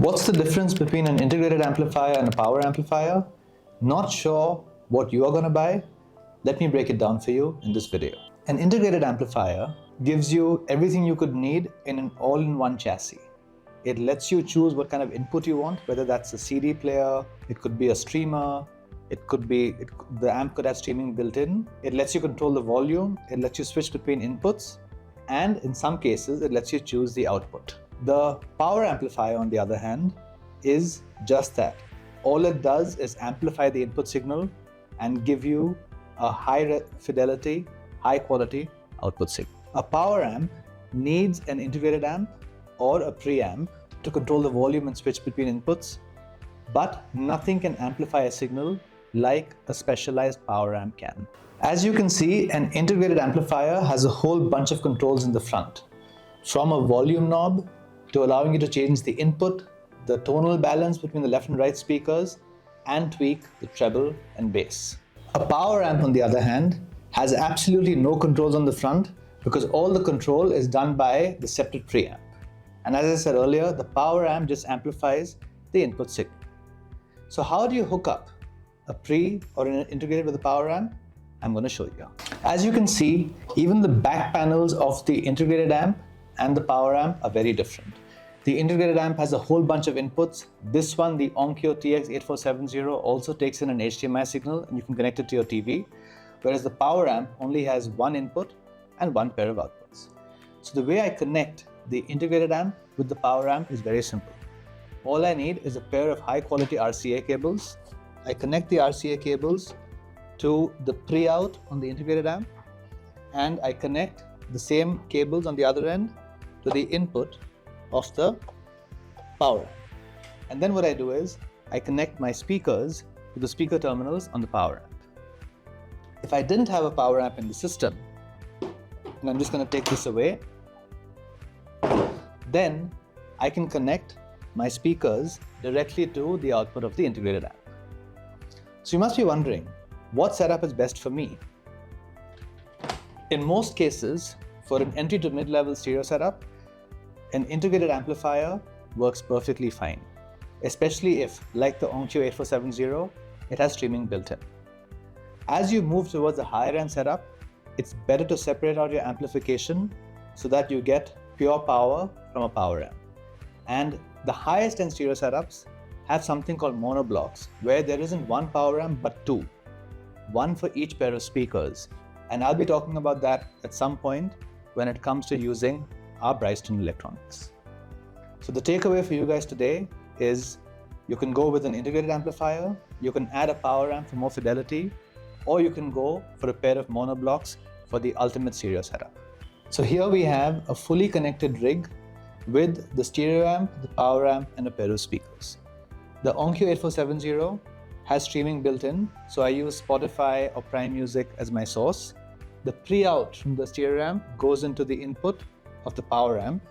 What's the difference between an integrated amplifier and a power amplifier? Not sure what you are going to buy? Let me break it down for you in this video. An integrated amplifier gives you everything you could need in an all-in-one chassis. It lets you choose what kind of input you want, whether that's a CD player, it could be a streamer, the amp could have streaming built in. It lets you control the volume, it lets you switch between inputs, and in some cases, it lets you choose the output. The power amplifier, on the other hand, is just that. All it does is amplify the input signal and give you a high fidelity, high quality output signal. A power amp needs an integrated amp or a preamp to control the volume and switch between inputs, but nothing can amplify a signal like a specialized power amp can. As you can see, an integrated amplifier has a whole bunch of controls in the front, from a volume knob to allowing you to change the input, the tonal balance between the left and right speakers, and tweak the treble and bass. A power amp, on the other hand, has absolutely no controls on the front because all the control is done by the separate preamp. And as I said earlier, the power amp just amplifies the input signal. So how do you hook up a pre or an integrated with a power amp? I'm going to show you. As you can see, even the back panels of the integrated amp and the power amp are very different. The integrated amp has a whole bunch of inputs. This one, the Onkyo TX8470, also takes in an HDMI signal and you can connect it to your TV, whereas the power amp only has one input and one pair of outputs. So the way I connect the integrated amp with the power amp is very simple. All I need is a pair of high quality RCA cables. I connect the RCA cables to the pre-out on the integrated amp, and I connect the same cables on the other end to the input of the power amp. And then what I do is I connect my speakers to the speaker terminals on the power amp. If I didn't have a power amp in the system, and I'm just going to take this away, then I can connect my speakers directly to the output of the integrated amp. So you must be wondering, what setup is best for me? In most cases, for an entry to mid-level stereo setup, an integrated amplifier works perfectly fine, especially if, like the Onkyo 8470, it has streaming built in. As you move towards a higher end setup, it's better to separate out your amplification so that you get pure power from a power amp. And the highest end stereo setups have something called monoblocks, where there isn't one power amp but two, one for each pair of speakers. And I'll be talking about that at some point when it comes to using our Bryston electronics. So the takeaway for you guys today is you can go with an integrated amplifier, you can add a power amp for more fidelity, or you can go for a pair of monoblocks for the ultimate stereo setup. So here we have a fully connected rig with the stereo amp, the power amp, and a pair of speakers. The Onkyo 8470 has streaming built in, so I use Spotify or Prime Music as my source. The pre-out from the stereo amp goes into the input of the power amp,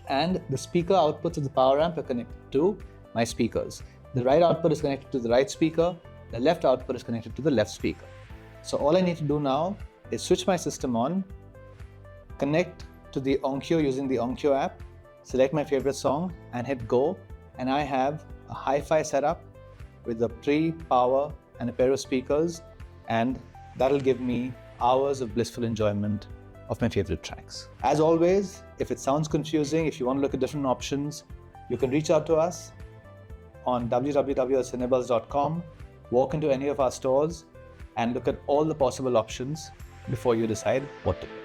and the speaker outputs of the power amp are connected to my speakers. The right output is connected to the right speaker, the left output is connected to the left speaker. So all I need to do now is switch my system on, connect to the Onkyo using the Onkyo app, select my favorite song and hit go, and I have a hi-fi setup with a pre, power, and a pair of speakers, and that'll give me hours of blissful enjoyment of my favorite tracks. As always, if it sounds confusing, if you want to look at different options, you can reach out to us on www.cinebels.com, walk into any of our stores, and look at all the possible options before you decide what to do.